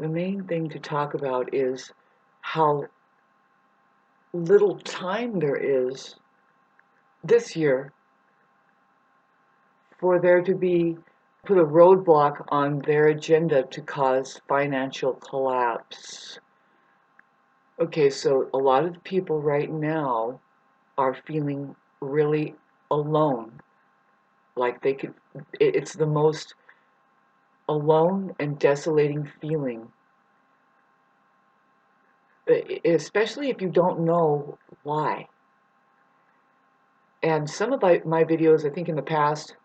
The main thing to talk about is how little time there is this year for there to be put a roadblock on their agenda to cause financial collapse. Okay, so a lot of people right now are feeling really alone. Like it's the most alone and desolating feeling. Especially if you don't know why. And some of my videos, I think in the past,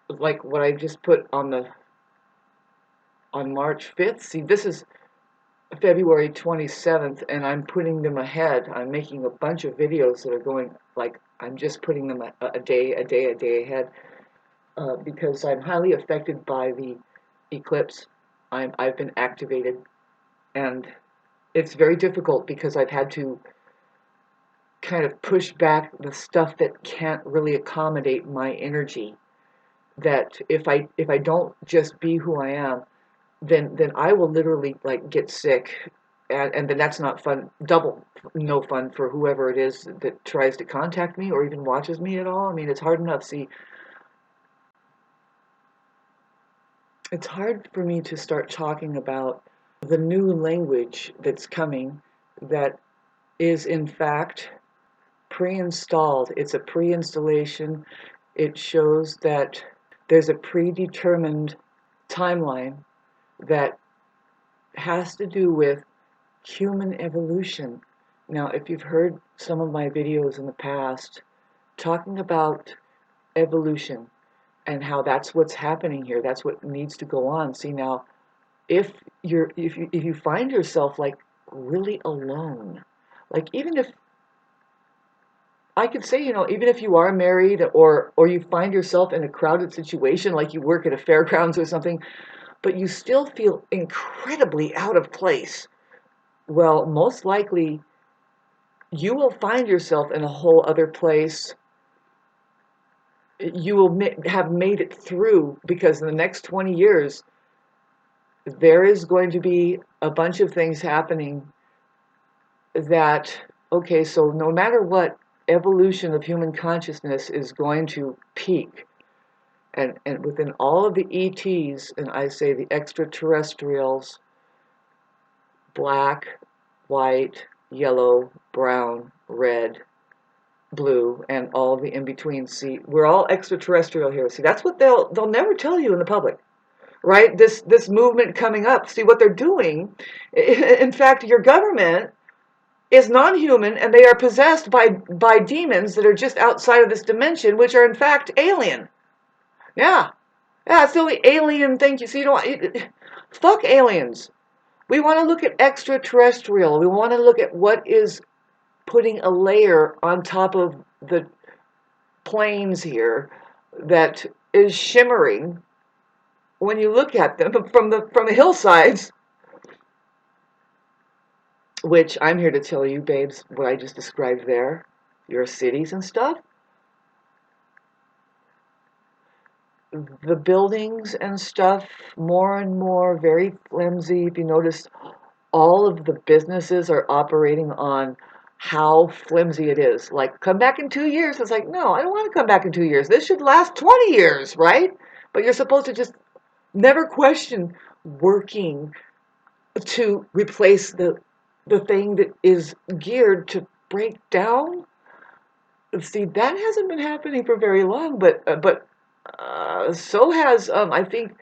like what I just put on March 5th, see, this is February 27th, and I'm putting them ahead. I'm making a bunch of videos that are going, like, I'm just putting them a day ahead, because I'm highly affected by the eclipse. I've been activated, and it's very difficult because I've had to kind of push back the stuff that can't really accommodate my energy. That if I don't just be who I am, then I will literally like get sick, and then that's not fun. Double no fun for whoever it is that tries to contact me or even watches me at all. I mean, it's hard enough. See, it's hard for me to start talking about the new language that's coming that is in fact pre-installed. It's a pre-installation. It shows that there's a predetermined timeline that has to do with human evolution. Now, if you've heard some of my videos in the past talking about evolution and how that's what's happening here, that's what needs to go on. See, now, if you find yourself like really alone, like even if I could say, even if you are married or you find yourself in a crowded situation, like you work at a fairgrounds or something, but you still feel incredibly out of place, well, most likely you will find yourself in a whole other place. You will have made it through, because in the next 20 years, there is going to be a bunch of things happening that, okay, so no matter what, evolution of human consciousness is going to peak. And within all of the ETs, and I say the extraterrestrials, black, white, yellow, brown, red, blue, and all of the in-between. See, we're all extraterrestrial here. See, that's what they'll never tell you in the public, right? This movement coming up. See, what they're doing, in fact, your government is non-human, and they are possessed by demons that are just outside of this dimension, which are in fact alien. Yeah. Yeah, it's the only alien thing you see. Fuck aliens. We want to look at extraterrestrial. We want to look at what is putting a layer on top of the planes here that is shimmering when you look at them from the hillsides. Which I'm here to tell you, babes, what I just described there, your cities and stuff, the buildings and stuff, more and more very flimsy. If you notice, all of the businesses are operating on how flimsy it is. Like, come back in 2 years. It's like, no, I don't want to come back in 2 years. This should last 20 years, right? But you're supposed to just never question working to replace the thing that is geared to break down. See, that hasn't been happening for very long, but so has, I think,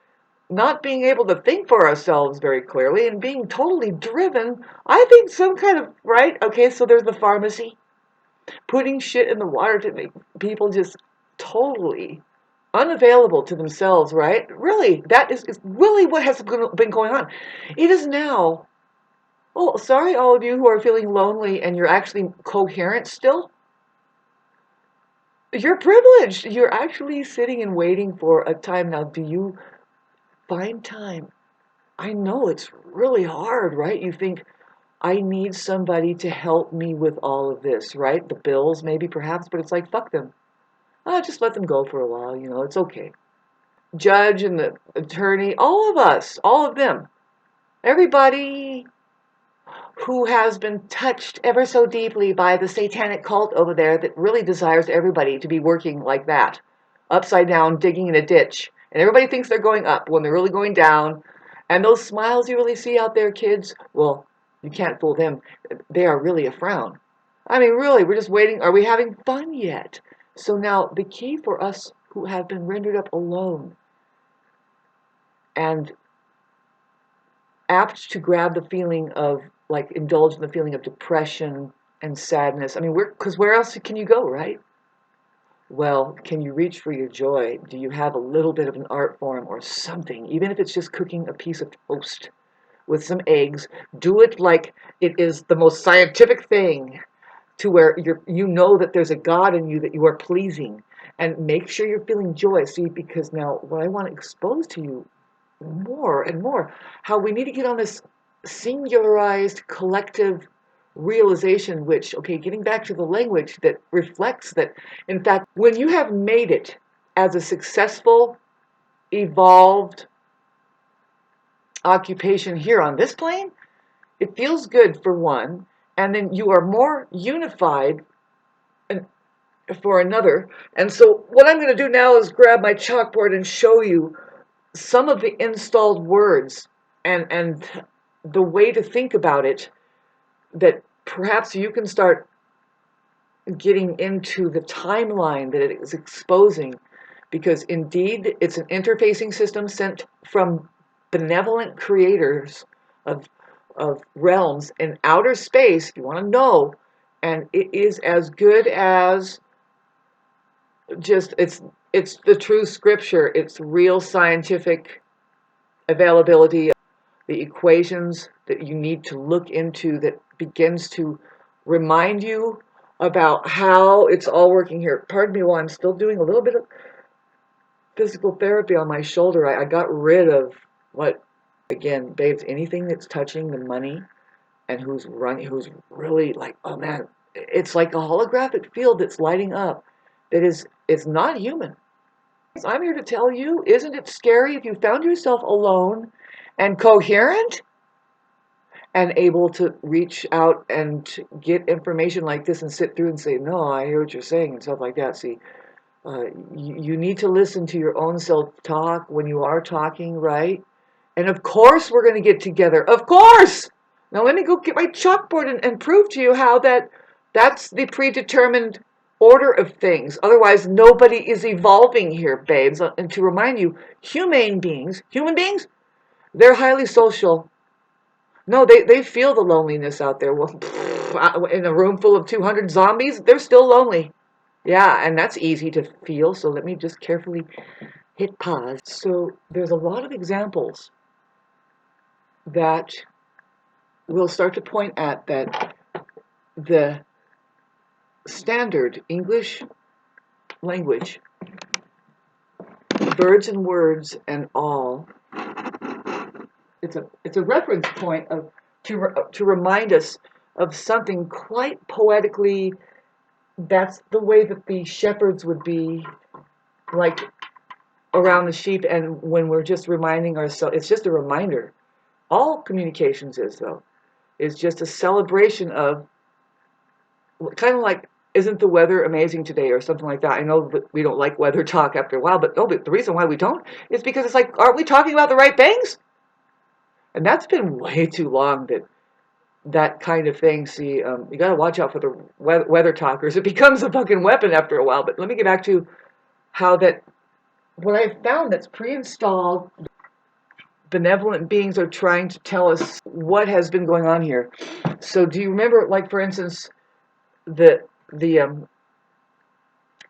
not being able to think for ourselves very clearly and being totally driven. I think some kind of, right? Okay, so there's the pharmacy putting shit in the water to make people just totally unavailable to themselves, right? Really, that is really what has been going on. It is now, oh, sorry, all of you who are feeling lonely and you're actually coherent still. You're privileged. You're actually sitting and waiting for a time. Now, do you find time? I know it's really hard, right? You think, I need somebody to help me with all of this, right? The bills, maybe, perhaps, but it's like, fuck them. Just let them go for a while, it's okay. Judge and the attorney, all of us, all of them. Everybody who has been touched ever so deeply by the satanic cult over there that really desires everybody to be working like that, upside down, digging in a ditch. And everybody thinks they're going up when they're really going down. And those smiles you really see out there, kids, well, you can't fool them. They are really a frown. I mean, really, we're just waiting. Are we having fun yet? So now the key for us who have been rendered up alone and apt to grab the feeling of, like, indulge in the feeling of depression and sadness. I mean, because where else can you go, right? Well, can you reach for your joy? Do you have a little bit of an art form or something, even if it's just cooking a piece of toast with some eggs? Do it like it is the most scientific thing, to where you know that there's a God in you that you are pleasing, and make sure you're feeling joy. See, because now what I want to expose to you more and more, how we need to get on this singularized collective realization, which, okay, getting back to the language that reflects that, in fact, when you have made it as a successful, evolved occupation here on this plane, it feels good for one, and then you are more unified for another. And so what I'm going to do now is grab my chalkboard and show you some of the installed words and the way to think about it, that perhaps you can start getting into the timeline that it is exposing, because indeed it's an interfacing system sent from benevolent creators of realms in outer space, if you want to know, and it is as good as just, it's the true scripture. It's real scientific availability, the equations that you need to look into, that begins to remind you about how it's all working here. Pardon me while I'm still doing a little bit of physical therapy on my shoulder. I got rid of what, again, babes, anything that's touching the money and who's really like, oh man, it's like a holographic field that's lighting up that is not human. I'm here to tell you, isn't it scary if you found yourself alone and coherent and able to reach out and get information like this and sit through and say, no, I hear what you're saying, and stuff like that. See, you need to listen to your own self-talk when you are talking, right? And of course we're going to get together. Of course! Now let me go get my chalkboard and prove to you how that's the predetermined order of things. Otherwise, nobody is evolving here, babes. And to remind you, human beings, they're highly social. No, they feel the loneliness out there. Well, in a room full of 200 zombies, they're still lonely. Yeah, and that's easy to feel, so let me just carefully hit pause. So there's a lot of examples that will start to point at that the standard English language, birds and words and all, it's a reference point of to remind us of something quite poetically. That's the way that the shepherds would be, like, around the sheep, and when we're just reminding ourselves, it's just a reminder. All communications is just a celebration of, kind of like, isn't the weather amazing today, or something like that. I know that we don't like weather talk after a while, but no, but the reason why we don't is because it's like, aren't we talking about the right things? And that's been way too long, that kind of thing. See, you got to watch out for the weather talkers. It becomes a fucking weapon after a while. But let me get back to how that, what I found that's pre-installed, benevolent beings are trying to tell us what has been going on here. So do you remember, like, for instance, the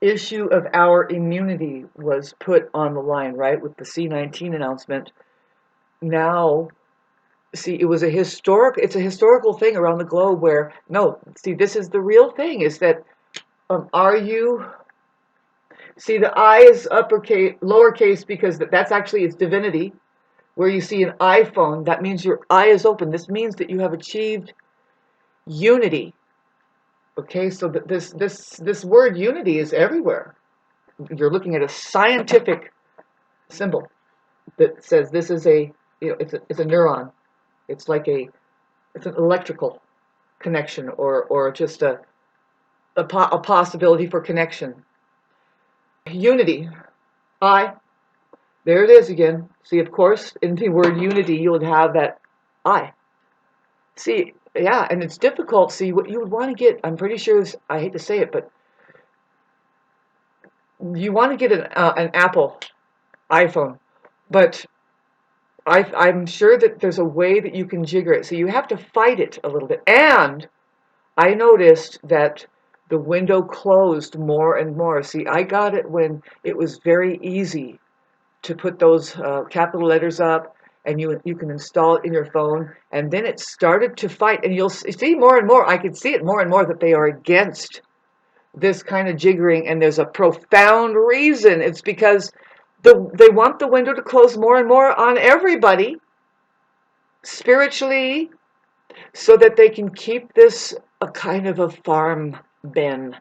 issue of our immunity was put on the line, right, with the C-19 announcement. Now, see, it's a historical thing around the globe where, no, see, this is the real thing, is that, are you, see, the I is uppercase, lowercase, because that's actually its divinity. Where you see an iPhone, that means your eye is open. This means that you have achieved unity. Okay, so that this word unity is everywhere. You're looking at a scientific symbol that says this is a, it's a neuron. It's like it's an electrical connection, or just a possibility for connection. Unity. I. There it is again. See, of course, in the word unity, you would have that I. See, yeah, and it's difficult. See, what you would want to get, I'm pretty sure, I hate to say it, but you want to get an Apple iPhone, but I'm sure that there's a way that you can jigger it. So you have to fight it a little bit. And I noticed that the window closed more and more. See, I got it when it was very easy to put those capital letters up, and you can install it in your phone. And then it started to fight, and you'll see more and more. I could see it more and more that they are against this kind of jiggering, and there's a profound reason. It's because they want the window to close more and more on everybody spiritually, so that they can keep this a kind of a farm bin.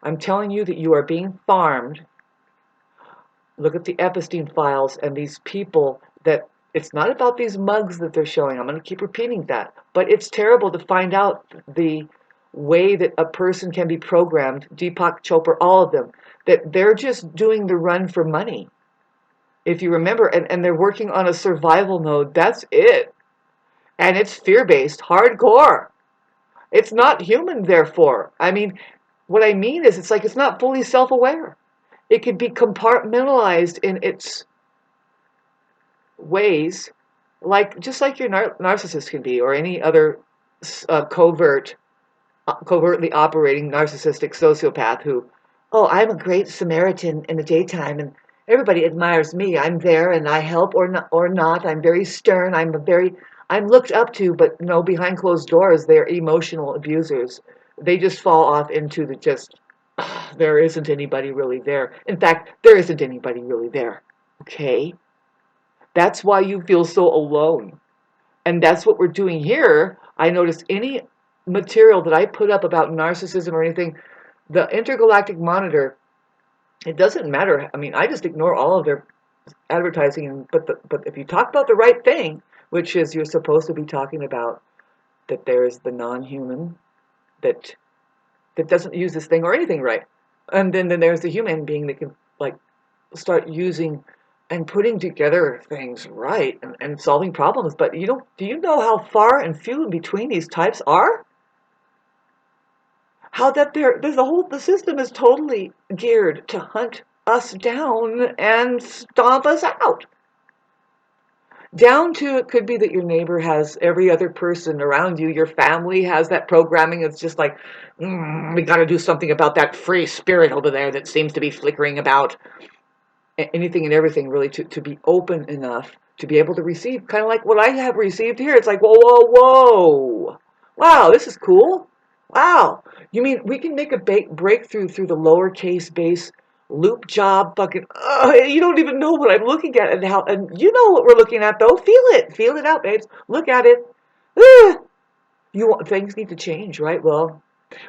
I'm telling you that you are being farmed. Look at the Epstein files and these people that it's not about these mugs that they're showing. I'm going to keep repeating that. But it's terrible to find out the way that a person can be programmed, Deepak Chopra, all of them, that they're just doing the run for money. If you remember, and they're working on a survival mode, that's it. And it's fear-based, hardcore. It's not human, therefore. I mean, what I mean is, it's like it's not fully self-aware. It could be compartmentalized in its ways, like just like your narcissist can be, or any other covertly operating narcissistic sociopath who, oh, I'm a great Samaritan in the daytime, and everybody admires me. I'm there, and I help or not. I'm very stern. I'm looked up to, but no, behind closed doors, they're emotional abusers. They just fall off into the just, there isn't anybody really there. In fact, there isn't anybody really there. Okay? That's why you feel so alone. And that's what we're doing here. I notice any material that I put up about narcissism or anything, the Intergalactic Monitor, it doesn't matter. I mean, I just ignore all of their advertising. But if you talk about the right thing, which is you're supposed to be talking about that there's the non-human that doesn't use this thing or anything right. And then there's the human being that can like start using and putting together things right, and solving problems. But do you know how far and few in between these types are? How that the system is totally geared to hunt us down and stomp us out. Down to, it could be that your neighbor has every other person around you, your family has that programming. It's just like, we got to do something about that free spirit over there that seems to be flickering about. Anything and everything, really, to be open enough to be able to receive, kind of like what I have received here. It's like, whoa, whoa, whoa. Wow, this is cool. Wow. You mean we can make a breakthrough through the lowercase base loop job fucking, you don't even know what I'm looking at, and how, and you know what we're looking at, though. Feel it out, babes. Look at it. Things need to change, right? Well,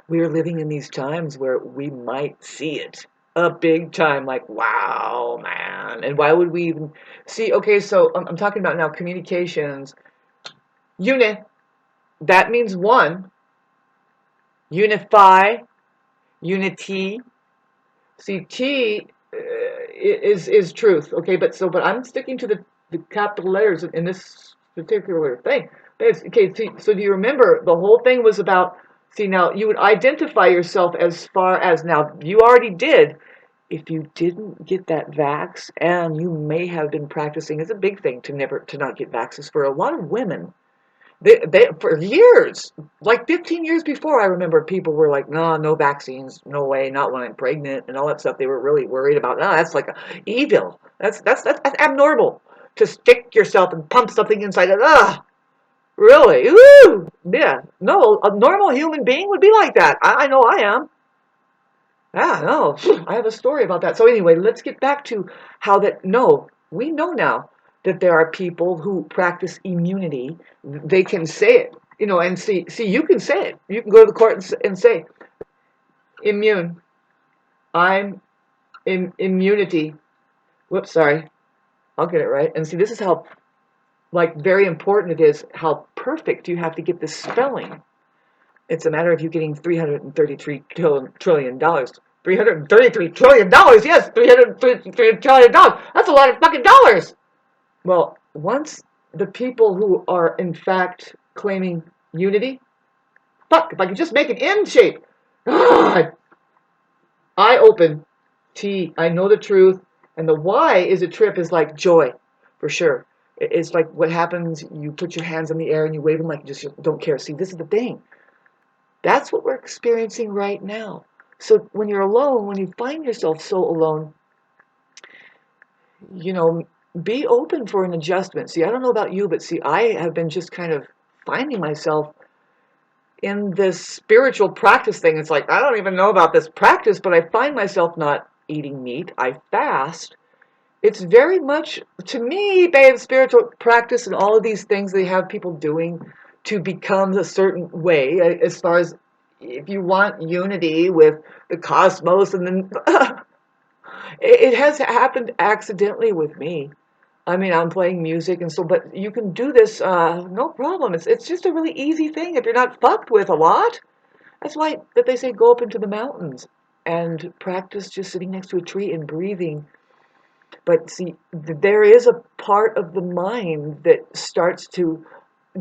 we are living in these times where we might see it a big time, like, wow, man. And why would we even see? Okay, so I'm talking about now communications. Unit, that means one. Unify, unity. See, T is truth. Okay, but I'm sticking to the capital letters in this particular thing. Okay, so do you remember the whole thing was about? See, now you would identify yourself as far as, now you already did. If you didn't get that vax, and you may have been practicing, it's a big thing to not get vaxes for a lot of women. They for years, like 15 years before, I remember people were like, no, no vaccines, no way, not when I'm pregnant, and all that stuff. They were really worried about. No, that's like evil. That's abnormal to stick yourself and pump something inside it. Really? Ooh, yeah. No, a normal human being would be like that. I know I am. Yeah, no, I have a story about that. So anyway, let's get back to how that, no, we know now that there are people who practice immunity. They can say it, and see, you can say it. You can go to the court and say, immune. I'm in immunity. Whoops, sorry. I'll get it right. And see, this is how like very important it is how perfect you have to get the spelling. It's a matter of you getting $333 trillion. $333 trillion, yes, $333 trillion. That's a lot of fucking dollars. Well, once the people who are in fact claiming unity, fuck, if I could just make an M shape. God, I open T, I know the truth, and the Y is a trip is like joy, for sure. It's like what happens, you put your hands in the air and you wave them like you just don't care. See, this is the thing. That's what we're experiencing right now. So when you're alone, when you find yourself so alone, you know, be open for an adjustment. See, I don't know about you, but see, I have been just kind of finding myself in this spiritual practice thing. It's like, I don't even know about this practice, but I find myself not eating meat. I fast. It's very much, to me, babe, spiritual practice and all of these things they have people doing to become a certain way, as far as if you want unity with the cosmos, and then it has happened accidentally with me. I mean, I'm playing music and so, but you can do this, no problem. It's just a really easy thing if you're not fucked with a lot. That's why that they say go up into the mountains and practice just sitting next to a tree and breathing. But see, there is a part of the mind that starts to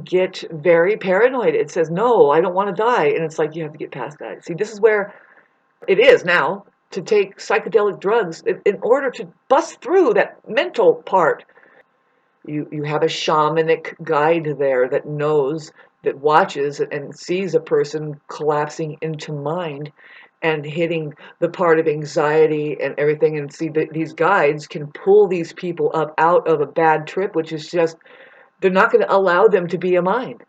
get very paranoid. It says, no, I don't want to die. And it's like, you have to get past that. See, this is where it is now to take psychedelic drugs in order to bust through that mental part. You have a shamanic guide there that knows, that watches and sees a person collapsing into mind and hitting the part of anxiety and everything, and see that these guides can pull these people up out of a bad trip, which is just, they're not going to allow them to be a mind.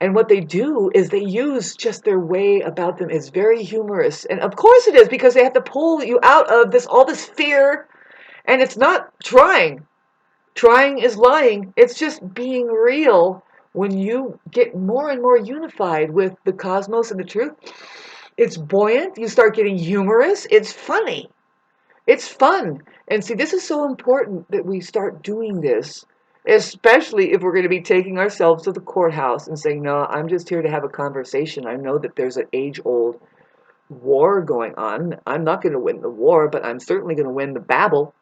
And what they do is they use just their way about them. It's very humorous. And of course it is, because they have to pull you out of this, all this fear. And it's not trying. Trying is lying. It's just being real. When you get more and more unified with the cosmos and the truth, it's buoyant. You start getting humorous. It's funny. It's fun. And see, this is so important that we start doing this, especially if we're going to be taking ourselves to the courthouse and saying, no, I'm just here to have a conversation. I know that there's an age-old war going on. I'm not going to win the war, but I'm certainly going to win the babble.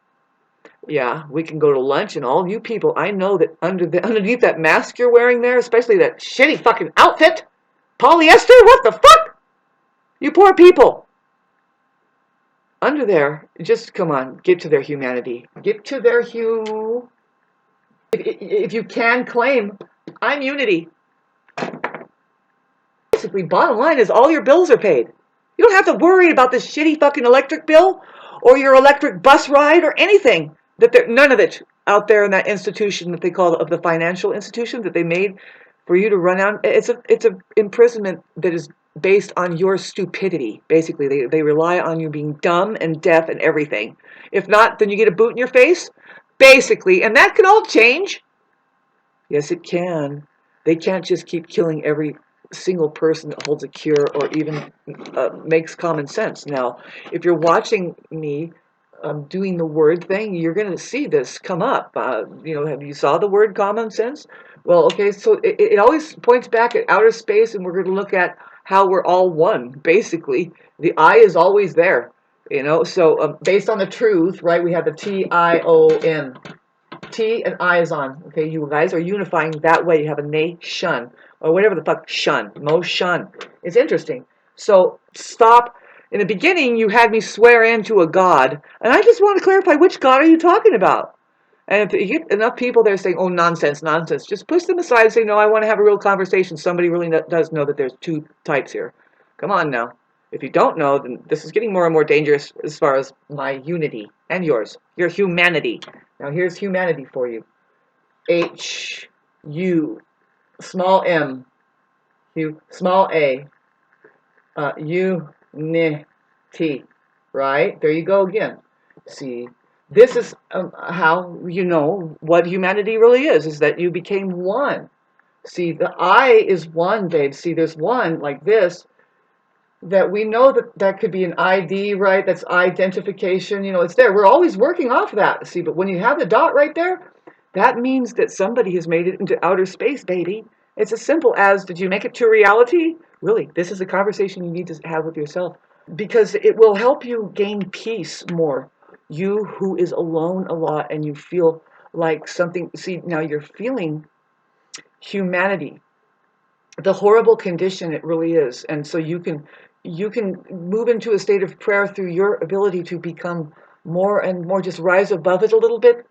Yeah, we can go to lunch, and all you people, I know that underneath that mask you're wearing there, especially that shitty fucking outfit, polyester, what the fuck? You poor people. Under there, just come on, get to their humanity. Get to their if you can claim, I'm unity. Basically, bottom line is all your bills are paid. You don't have to worry about this shitty fucking electric bill or your electric bus ride or anything. None of it out there in that institution that they call the financial institution that they made for you to run out. It's a imprisonment that is based on your stupidity. Basically, they rely on you being dumb and deaf and everything. If not, then you get a boot in your face. Basically, and that can all change. Yes, it can. They can't just keep killing every single person that holds a cure or even makes common sense. Now, if you're watching me doing the word thing, you're going to see this come up. Have you saw the word common sense? Well, okay, so it always points back at outer space, and we're going to look at how we're all one. Basically, the I is always there. So based on the truth, right? We have the TION. T and I is on. Okay, you guys are unifying that way. You have a nation, or whatever the fuck, shun, motion. It's interesting. So stop. In the beginning, you had me swear into a god, and I just want to clarify, which god are you talking about? And if you get enough people there saying, oh, nonsense, nonsense, just push them aside and say, no, I want to have a real conversation. Somebody really does know that there's two types here. Come on now. If you don't know, then this is getting more and more dangerous as far as my unity and yours, your humanity. Now here's humanity for you. H-U, small m, small a, unity, right? There you go again. See, this is how you know what humanity really is that you became one. See, the I is one, babe. See, there's one like this, that we know that could be an ID, right? That's identification. It's there. We're always working off that. See, but when you have the dot right there, that means that somebody has made it into outer space, baby. It's as simple as, did you make it to reality? Really, this is a conversation you need to have with yourself, because it will help you gain peace more. You who is alone a lot and you feel like something, see, now you're feeling humanity, the horrible condition it really is. And so you can move into a state of prayer through your ability to become more and more, just rise above it a little bit,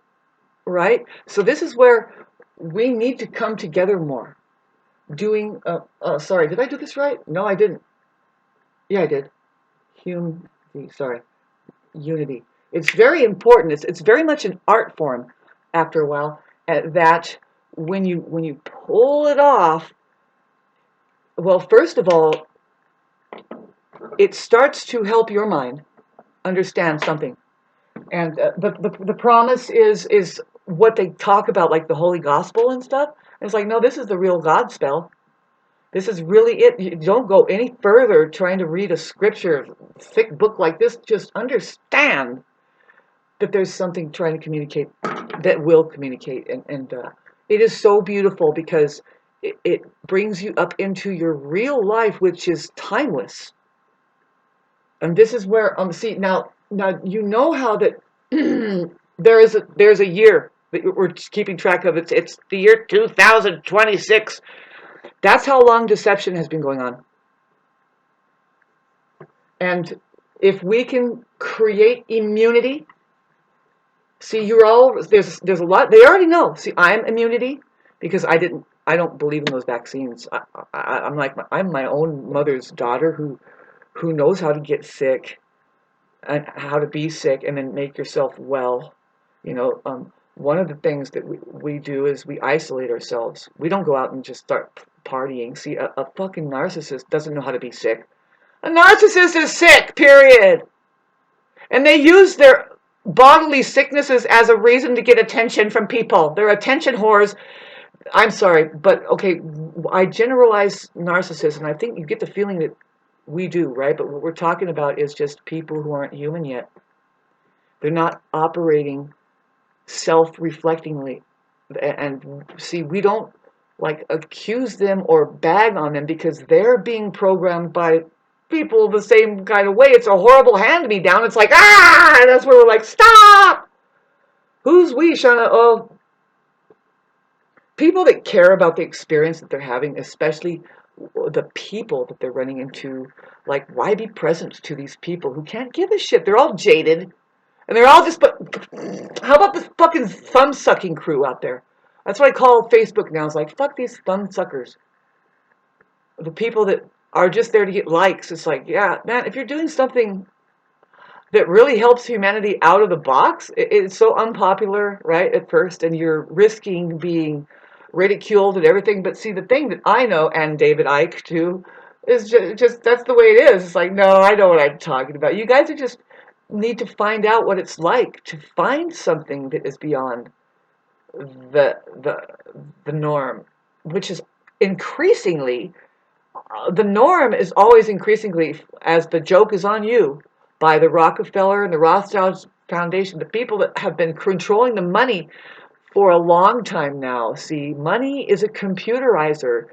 right? So this is where we need to come together more. Doing, sorry, did I do this right? No, I didn't. Yeah, I did. Sorry, unity. It's very important. It's very much an art form after a while, that when you pull it off, well, first of all, it starts to help your mind understand something. And the promise is what they talk about, like the Holy Gospel and stuff. And it's like, no, this is the real God spell. This is really it. You don't go any further trying to read a scripture, thick book like this. Just understand that there's something trying to communicate, that will communicate. And it is so beautiful, because it brings you up into your real life, which is timeless. And this is where, see, now you know how that there's a year that we're keeping track of. It's the year 2026. That's how long deception has been going on. And if we can create immunity, see, you're all, there's a lot, they already know. See, I'm immunity, because I don't believe in those vaccines. I'm my own mother's daughter who knows how to get sick and how to be sick and then make yourself well. One of the things that we do is we isolate ourselves. We don't go out and just start partying. See, a fucking narcissist doesn't know how to be sick. A narcissist is sick, period. And they use their bodily sicknesses as a reason to get attention from people. They're attention whores. I'm sorry, but okay, I generalize narcissists, and I think you get the feeling that we do, right? But what we're talking about is just people who aren't human yet. They're not operating self-reflectingly. And see, we don't like accuse them or bag on them, because they're being programmed by people the same kind of way. It's a horrible hand-me-down. It's like, and that's where we're like, stop! Who's we, Shauna? Oh, people that care about the experience that they're having, especially the people that they're running into. Like, why be present to these people who can't give a shit? They're all jaded. And they're all just, but how about this fucking thumb-sucking crew out there? That's what I call Facebook now. It's like, fuck these thumb-suckers. The people that are just there to get likes. It's like, yeah, man, if you're doing something that really helps humanity out of the box, it's so unpopular, right, at first, and you're risking being ridiculed and everything. But see, the thing that I know, and David Icke too, is just that's the way it is. It's like, no, I know what I'm talking about. You guys are just need to find out what it's like to find something that is beyond the norm, which is increasingly, the norm is always increasingly, as the joke is on you, by the Rockefeller and the Rothschild Foundation, the people that have been controlling the money for a long time now. See, money is a computerizer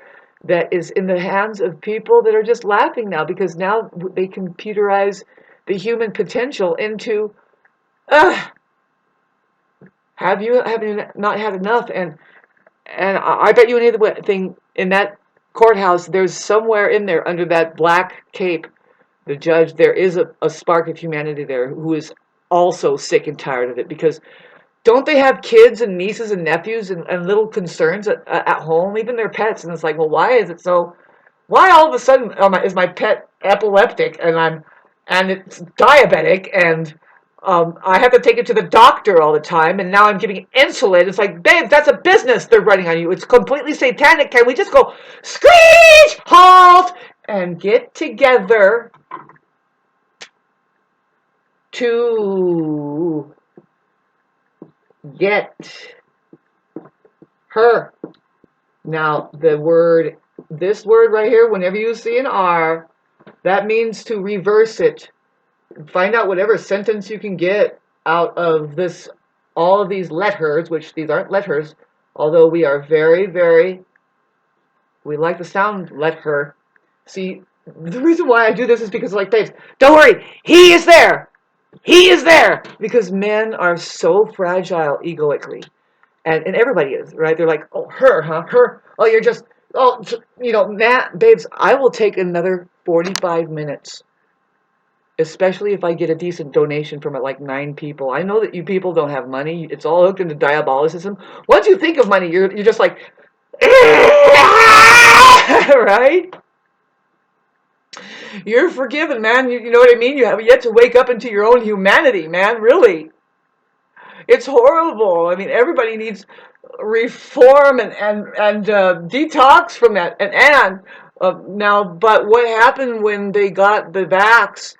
that is in the hands of people that are just laughing now, because now they computerize the human potential into, have you not had enough? And I bet you anything, in that courthouse, there's somewhere in there under that black cape, the judge, there is a spark of humanity there who is also sick and tired of it, because don't they have kids and nieces and nephews and little concerns at home, even their pets? And it's like, well, why is it so? Why all of a sudden is my pet epileptic and it's diabetic, and I have to take it to the doctor all the time, and now I'm giving insulin? It's like, babe, that's a business they're running on you. It's completely satanic. Can we just go screech, halt, and get together to get her? Now, this word right here, whenever you see an R, that means to reverse it. Find out whatever sentence you can get out of this all of these letters, which these aren't letters, although we are very, we like the sound let her. See, the reason why I do this is because, like, babes, don't worry, he is there. He is there. Because men are so fragile egoically. And everybody is, right? They're like, oh, her, huh? Her. Oh, you're just, oh, you know, Matt, babes, I will take another 45 minutes, especially if I get a decent donation from like 9 people. I know that you people don't have money. It's all hooked into diabolicism. Once you think of money, you're just like, right? You're forgiven, man. You know what I mean? You have yet to wake up into your own humanity, man. Really. It's horrible. I mean, everybody needs reform and detox from that. And now, but what happened when they got the vax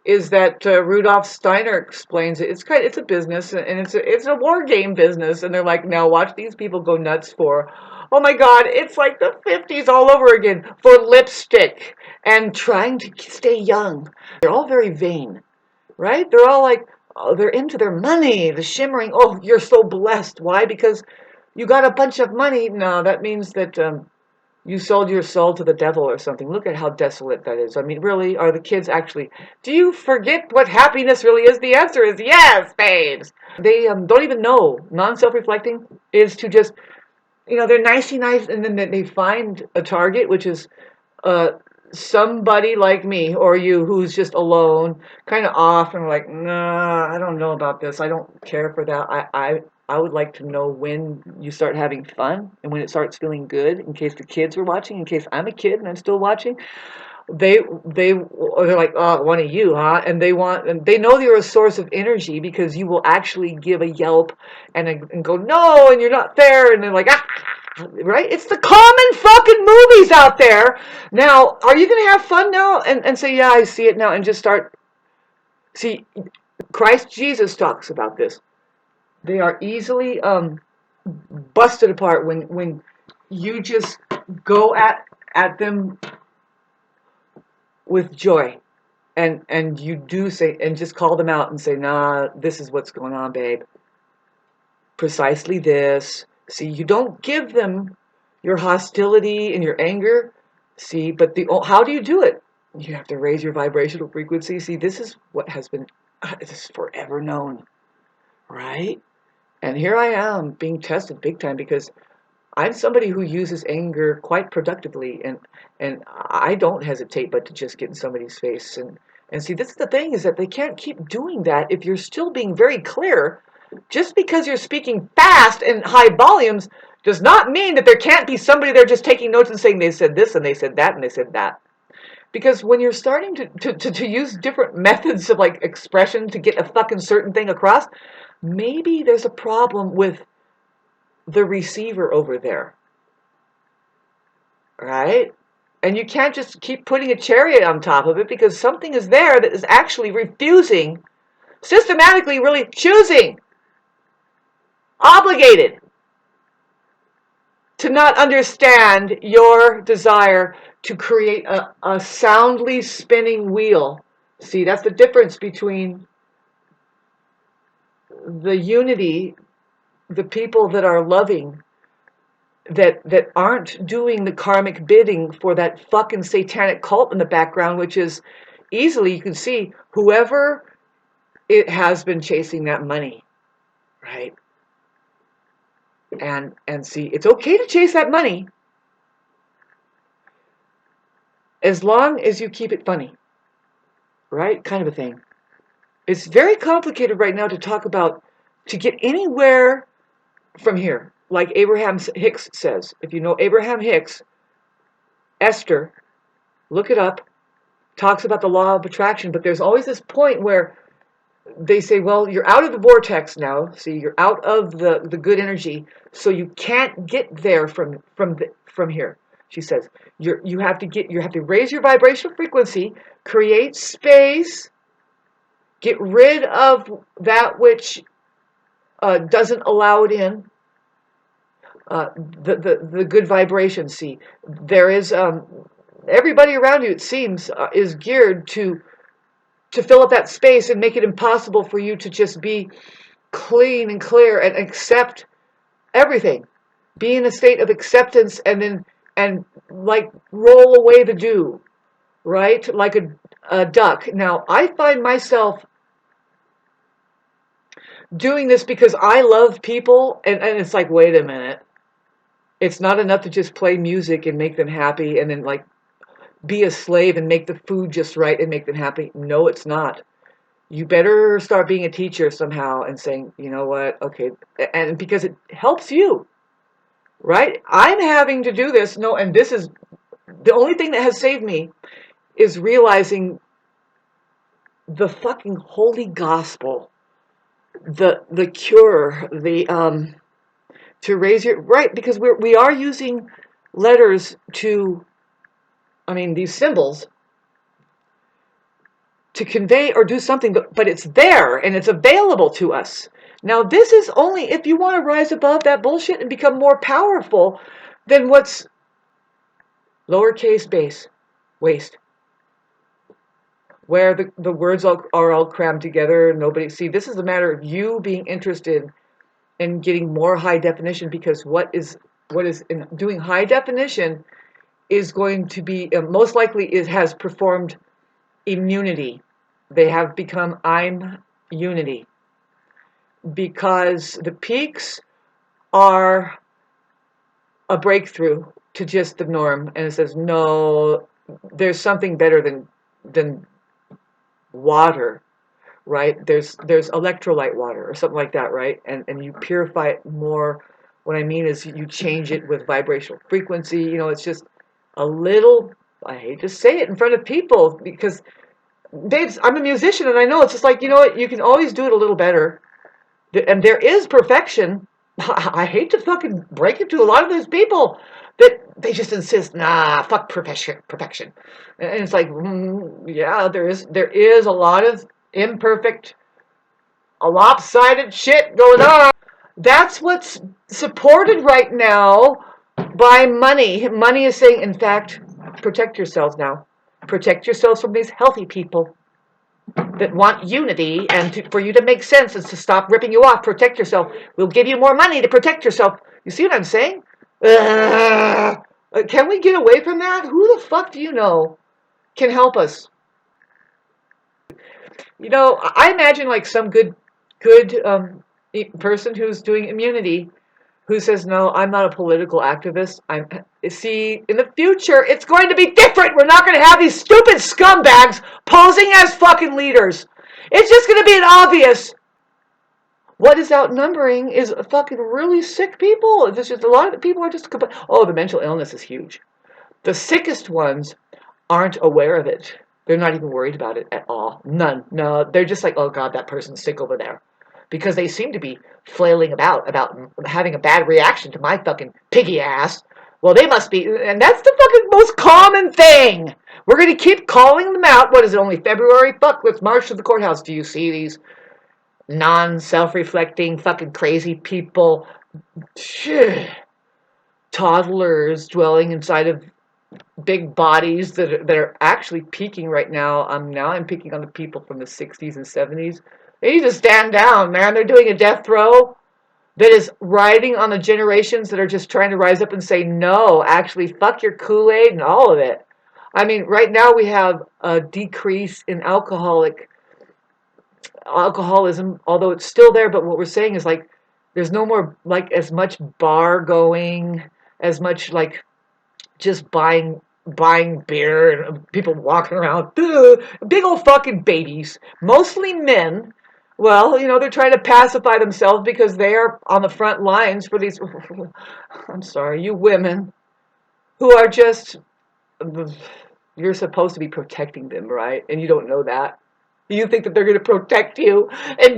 is that Rudolf Steiner explains it. It's a business, and it's a war game business. And they're like, now watch these people go nuts for, oh my God, it's like the 50s all over again, for lipstick and trying to stay young. They're all very vain, right? They're all like, oh, they're into their money, the shimmering. Oh, you're so blessed. Why? Because you got a bunch of money. No, that means that you sold your soul to the devil or something. Look at how desolate that is. I mean, really, are the kids actually... Do you forget what happiness really is? The answer is yes, babes. They don't even know. Non-self-reflecting is to just, you know, they're nicey nice, and then they find a target, which is somebody like me or you who's just alone, kind of off, and like, nah, I don't know about this. I don't care for that. I would like to know when you start having fun and when it starts feeling good, in case the kids are watching, in case I'm a kid and I'm still watching. They're like, oh, one of you, huh? And they know you're a source of energy because you will actually give a yelp and go, no, and you're not fair, and they're like, ah, right? It's the common fucking movies out there. Now, are you going to have fun now and say, yeah, I see it now, and just start? See, Christ Jesus talks about this. They are easily busted apart when you just go at them with joy, and you do say, and just call them out and say, nah, this is what's going on, babe. Precisely this. See, you don't give them your hostility and your anger. See, but how do you do it? You have to raise your vibrational frequency. See, this is what has been, this is forever known, right? And here I am being tested big time because I'm somebody who uses anger quite productively, and I don't hesitate but to just get in somebody's face. And see, this is the thing, is that they can't keep doing that if you're still being very clear. Just because you're speaking fast and high volumes does not mean that there can't be somebody there just taking notes and saying they said this and they said that and they said that. Because when you're starting to use different methods of like expression to get a fucking certain thing across, maybe there's a problem with the receiver over there, right? And you can't just keep putting a cherry on top of it, because something is there that is actually refusing, systematically really choosing, obligated to not understand your desire to create a soundly spinning wheel. See, that's the difference between the unity, the people that are loving, that aren't doing the karmic bidding for that fucking satanic cult in the background, which is easily, you can see, whoever it has been chasing that money, right? And see, it's okay to chase that money as long as you keep it funny, right? Kind of a thing. It's very complicated right now to talk about, to get anywhere from here. Like Abraham Hicks says, if you know Abraham Hicks, Esther, look it up, talks about the law of attraction, but there's always this point where they say, well, you're out of the vortex now, see, you're out of the good energy, so you can't get there from here. She says, you have to raise your vibrational frequency, create space, get rid of that which doesn't allow it in. The good vibration. See, there is everybody around you, it seems, is geared to fill up that space and make it impossible for you to just be clean and clear and accept everything. Be in a state of acceptance and like roll away the dew, right? Like a duck. Now, I find myself doing this because I love people, and it's like, wait a minute. It's not enough to just play music and make them happy and then like be a slave and make the food just right and make them happy. No, it's not. You better start being a teacher somehow and saying, you know what, okay, and because it helps you, right? I'm having to do this. No, and this is the only thing that has saved me is realizing the fucking holy gospel, the cure, the to raise your right, because we are using letters to, I mean, these symbols to convey or do something, but it's there and it's available to us. Now, this is only if you want to rise above that bullshit and become more powerful than what's lowercase base, waste, where the words are all crammed together. Nobody, see, this is a matter of you being interested in getting more high definition, because what is in doing high definition is going to be, most likely has performed immunity. They have become I'm unity, because the peaks are a breakthrough to just the norm, and it says no, there's something better than water, right? There's electrolyte water or something like that, right? And you purify it more. What I mean is you change it with vibrational frequency. You know, it's just a little, I hate to say it in front of people because I'm a musician and I know it's just like, you know what, you can always do it a little better. And there is perfection. I hate to fucking break it to a lot of those people that they just insist, nah, fuck perfection. And it's like, yeah, there is a lot of imperfect, a lopsided shit going on. That's what's supported right now by money. Money is saying, in fact, protect yourselves now. Protect yourselves from these healthy people that want unity and for you to make sense and to stop ripping you off. Protect yourself. We'll give you more money to protect yourself. You see what I'm saying? Can we get away from that? Who the fuck do you know can help us? You know, I imagine like some good person who's doing immunity who says, no, I'm not a political activist. See, in the future, it's going to be different. We're not going to have these stupid scumbags posing as fucking leaders. It's just going to be an obvious. What is outnumbering is fucking really sick people. It's just a lot of people are just, oh, the mental illness is huge. The sickest ones aren't aware of it. They're not even worried about it at all. None. No, they're just like, oh God, that person's sick over there. Because they seem to be flailing about having a bad reaction to my fucking piggy ass. Well, they must be, and that's the fucking most common thing. We're going to keep calling them out. What is it, only February? Fuck, let's march to the courthouse. Do you see these non-self-reflecting fucking crazy people? Toddlers dwelling inside of big bodies that are actually peaking right now. Now I'm picking on the people from the 60s and 70s. They need to stand down, man. They're doing a death throw that is riding on the generations that are just trying to rise up and say, no, actually, fuck your Kool-Aid and all of it. I mean, right now we have a decrease in alcoholism, although it's still there, but what we're saying is like, there's no more, like, as much bar going, as much, like, just buying beer and people walking around, big old fucking babies, mostly men. Well, you know, they're trying to pacify themselves because they are on the front lines for these, I'm sorry, you women who are just, you're supposed to be protecting them, right? And you don't know that. You think that they're going to protect you. And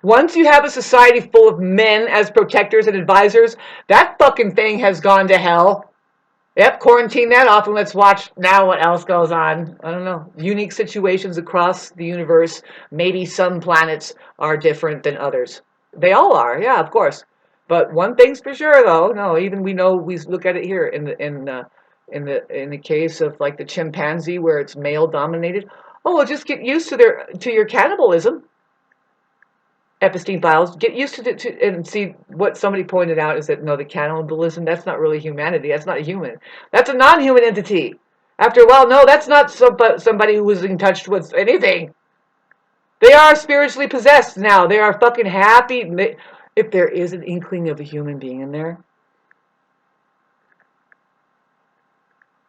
once you have a society full of men as protectors and advisors, that fucking thing has gone to hell. Yep, quarantine that off and let's watch now what else goes on. I don't know. Unique situations across the universe. Maybe some planets are different than others. They all are, yeah, of course. But one thing's for sure, though. No, even we look at it here in the case of like the chimpanzee where it's male dominated. Oh, well, just get used to your cannibalism. Epstein files. Get used to and see what somebody pointed out is that no, the cannibalism, that's not really humanity. That's not human. That's a non-human entity. After a while, no, that's not somebody who was in touch with anything. They are spiritually possessed now. They are fucking happy. If there is an inkling of a human being in there,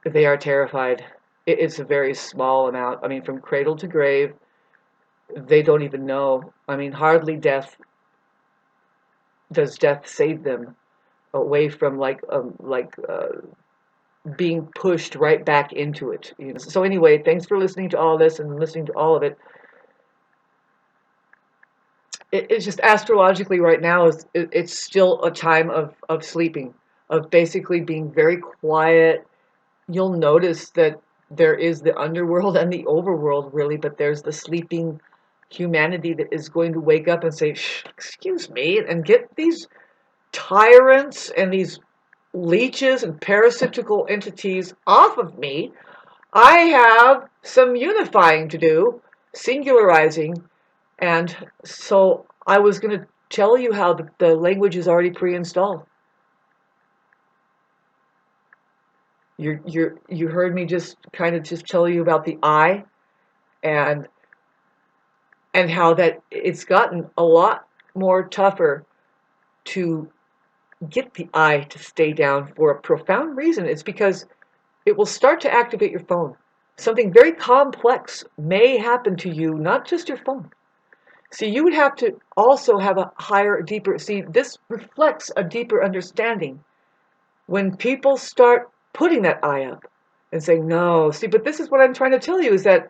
they are terrified. It's a very small amount. I mean, from cradle to grave, they don't even know. I mean, hardly does death save them away from being pushed right back into it. You know? So anyway, thanks for listening to all this and listening to all of it. It's just astrologically right now it's still a time of sleeping, of basically being very quiet. You'll notice that there is the underworld and the overworld really, but there's the sleeping humanity that is going to wake up and say, shh, excuse me, and get these tyrants and these leeches and parasitical entities off of me. I have some unifying to do, singularizing, and so I was going to tell you how the language is already pre-installed. You heard me just kind of just tell you about the I, and how that it's gotten a lot more tougher to get the I to stay down for a profound reason. It's because it will start to activate your phone. Something very complex may happen to you, not just your phone. See, you would have to also have a higher, deeper, see, this reflects a deeper understanding. When people start putting that I up and saying, no, see, but this is what I'm trying to tell you is that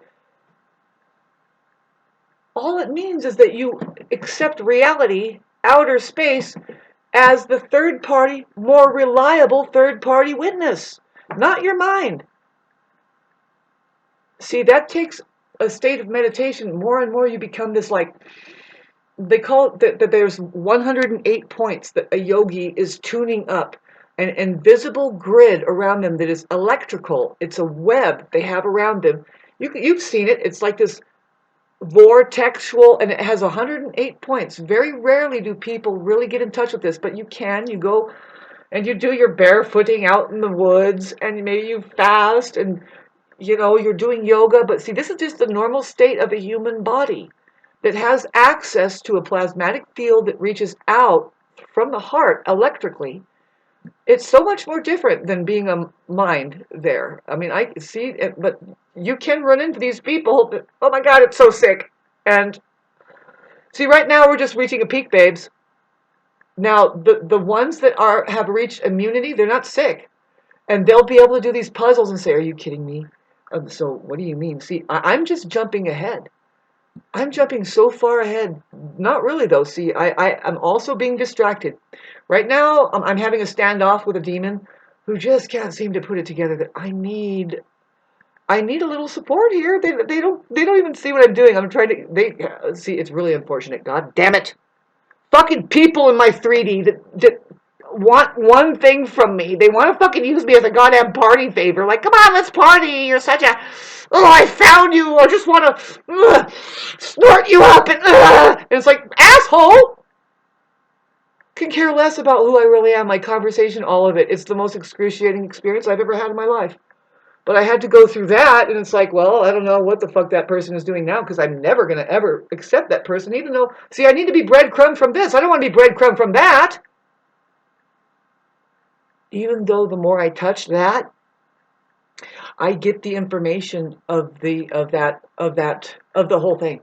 all it means is that you accept reality, outer space, as the third party, more reliable third party witness, not your mind. See, that takes a state of meditation. More and more you become this like, they call it that there's 108 points that a yogi is tuning up, an invisible grid around them that is electrical. It's a web they have around them. You've seen it. It's like this vortexual, and it has 108 points. Very rarely do people really get in touch with this, but you go and you do your barefooting out in the woods, and maybe you fast, and you're doing yoga. But see, this is just the normal state of a human body that has access to a plasmatic field that reaches out from the heart electrically. It's so much more different than being a mind there. I mean, I see it, but you can run into these people that, oh my God, it's so sick. And see, right now we're just reaching a peak, babes. Now, the ones that have reached immunity, they're not sick. And they'll be able to do these puzzles and say, are you kidding me? So what do you mean? See, I'm just jumping ahead. I'm jumping so far ahead. Not really, though. See, I'm also being distracted. Right now, I'm having a standoff with a demon who just can't seem to put it together that I need a little support here. They don't even see what I'm doing. I'm trying to, see, it's really unfortunate. God damn it. Fucking people in my 3D that want one thing from me. They want to fucking use me as a goddamn party favor. Like, come on, let's party. You're such a, oh, I found you. I just want to snort you up. And it's like, asshole. Can care less about who I really am. My conversation, all of it. It's the most excruciating experience I've ever had in my life. But I had to go through that, and it's like, well, I don't know what the fuck that person is doing now, because I'm never going to ever accept that person, even though, see, I need to be breadcrumb from this. I don't want to be breadcrumb from that. Even though the more I touch that, I get the information of the whole thing.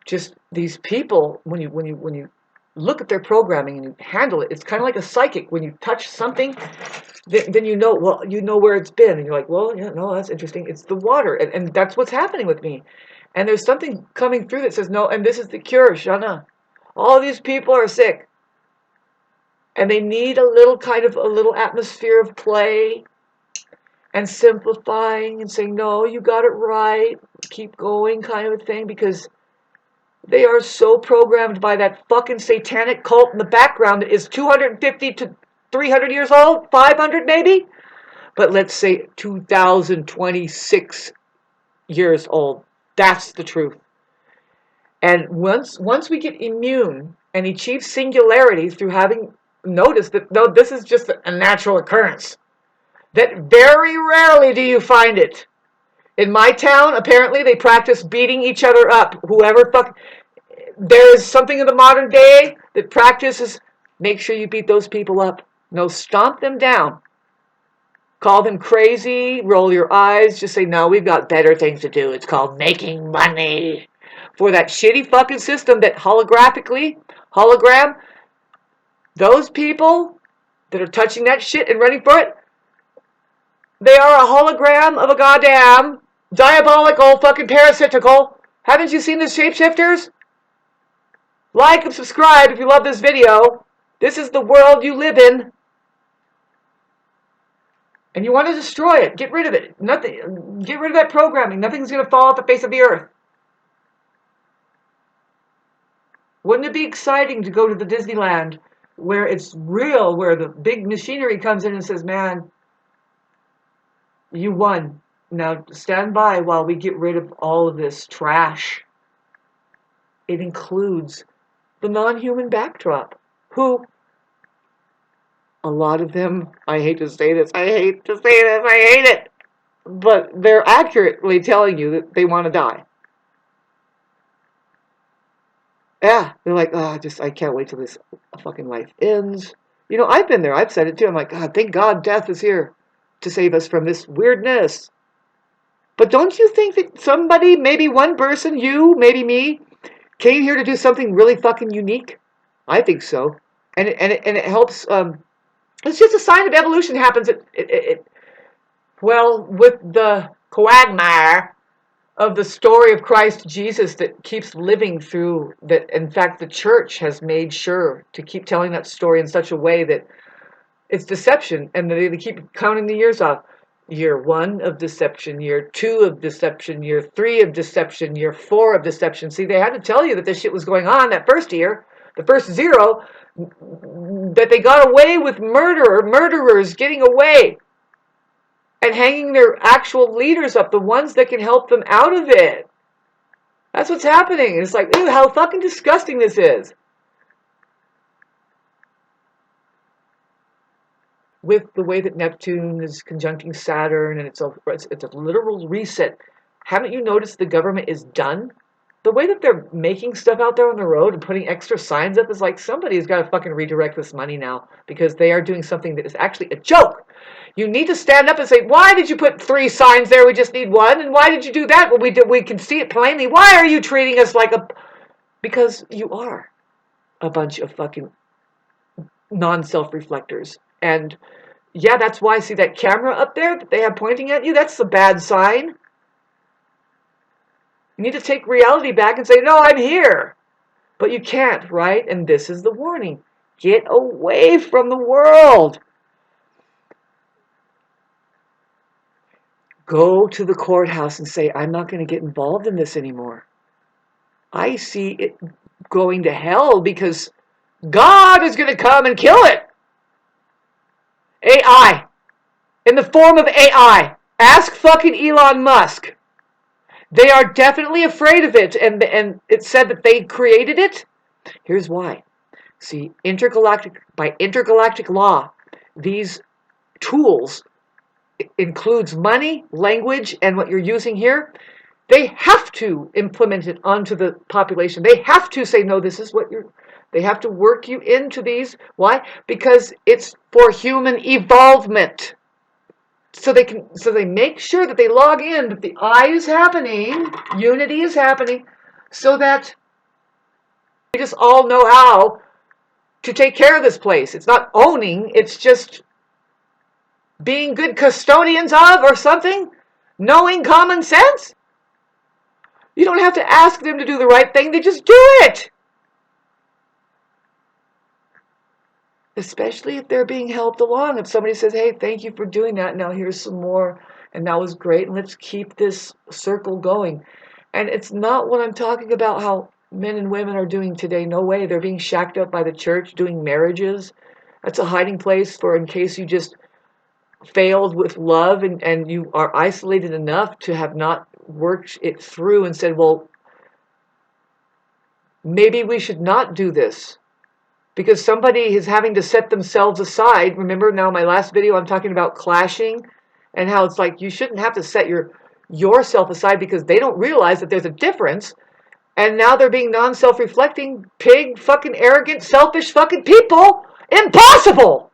Just these people, when you look at their programming and you handle it, it's kind of like a psychic. When you touch something, then you know, well, you know where it's been, and you're like, well, yeah, no, that's interesting. It's the water, and that's what's happening with me. And there's something coming through that says, no, and this is the cure, Shana. All these people are sick, and they need a little atmosphere of play and simplifying and saying, no, you got it right, keep going, kind of a thing, because they are so programmed by that fucking satanic cult in the background that is 250 to 300 years old, 500 maybe, but let's say 2026 years old. That's the truth. And once we get immune and achieve singularity through having noticed that, no, this is just a natural occurrence, that very rarely do you find it. In my town, apparently, they practice beating each other up. Whoever fuck... There is something in the modern day that practices, make sure you beat those people up. No, stomp them down. Call them crazy, roll your eyes, just say, no, we've got better things to do. It's called making money. For that shitty fucking system that hologram, those people that are touching that shit and running for it, they are a hologram of a goddamn diabolical fucking parasitical. Haven't you seen the shapeshifters? Like and subscribe if you love this video. This is the world you live in. And you want to destroy it. Get rid of it. Nothing. Get rid of that programming. Nothing's going to fall off the face of the earth. Wouldn't it be exciting to go to the Disneyland where it's real, where the big machinery comes in and says, man, you won. Now stand by while we get rid of all of this trash. It includes the non-human backdrop, who, a lot of them, I hate to say this, I hate it, but they're accurately telling you that they want to die. Yeah, they're like, oh, I can't wait till this fucking life ends. You know, I've been there, I've said it too, I'm like, God, thank God death is here to save us from this weirdness. But don't you think that somebody, maybe one person, you, maybe me, came here to do something really fucking unique? I think so. And it helps, it's just a sign of evolution happens. Well, with the quagmire of the story of Christ Jesus that keeps living through, that in fact the church has made sure to keep telling that story in such a way that it's deception, and they keep counting the years off. Year 1 of deception, year 2 of deception, year 3 of deception, year 4 of deception. See, they had to tell you that this shit was going on that first year, the first 0, that they got away with murderers getting away and hanging their actual leaders up, the ones that can help them out of it. That's what's happening. It's like, ew, how fucking disgusting this is. With the way that Neptune is conjuncting Saturn, and it's a literal reset. Haven't you noticed the government is done? The way that they're making stuff out there on the road and putting extra signs up is like, somebody's got to fucking redirect this money now, because they are doing something that is actually a joke. You need to stand up and say, why did you put 3 signs there? We just need 1. And why did you do that? Well, we can see it plainly. Why are you treating us like a... Because you are a bunch of fucking non-self-reflectors. And yeah, that's why, see that camera up there that they have pointing at you? That's a bad sign. You need to take reality back and say, no, I'm here. But you can't, right? And this is the warning. Get away from the world. Go to the courthouse and say, I'm not going to get involved in this anymore. I see it going to hell because God is going to come and kill it. AI. In the form of AI. Ask fucking Elon Musk. They are definitely afraid of it, and it said that they created it. Here's why. See, by intergalactic law, these tools includes money, language, and what you're using here. They have to implement it onto the population. They have to say, no, this is what you're... They have to work you into these. Why? Because it's for human evolvement. So they make sure that they log in, that the I is happening, unity is happening, so that we just all know how to take care of this place. It's not owning, it's just being good custodians of or something, knowing common sense. You don't have to ask them to do the right thing, they just do it. Especially if they're being helped along. If somebody says, hey, thank you for doing that, now here's some more, and that was great, and let's keep this circle going. And it's not what I'm talking about how men and women are doing today. No way. They're being shacked up by the church, doing marriages. That's a hiding place for in case you just failed with love and you are isolated enough to have not worked it through and said, well, maybe we should not do this. Because somebody is having to set themselves aside. Remember now my last video I'm talking about clashing and how it's like you shouldn't have to set yourself aside because they don't realize that there's a difference. And now they're being non-self-reflecting, pig, fucking arrogant, selfish fucking people. Impossible!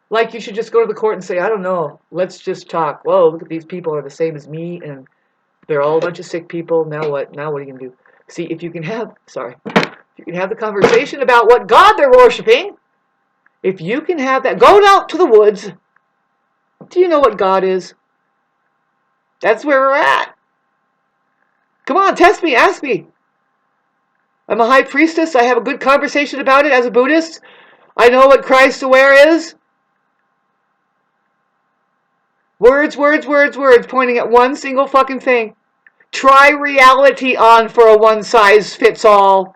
Like you should just go to the court and say, I don't know, let's just talk. Whoa, look at these people are the same as me and they're all a bunch of sick people. Now what? Now what are you going to do? See, if you can have, you can have the conversation about what God they're worshiping. If you can have that, go out to the woods. Do you know what God is? That's where we're at. Come on, test me, ask me. I'm a high priestess. I have a good conversation about it as a Buddhist. I know what Christ aware is. Words, words, words, words, pointing at one single fucking thing. Try reality on for a one-size-fits-all.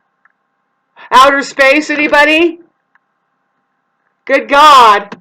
Outer space, anybody? Good God.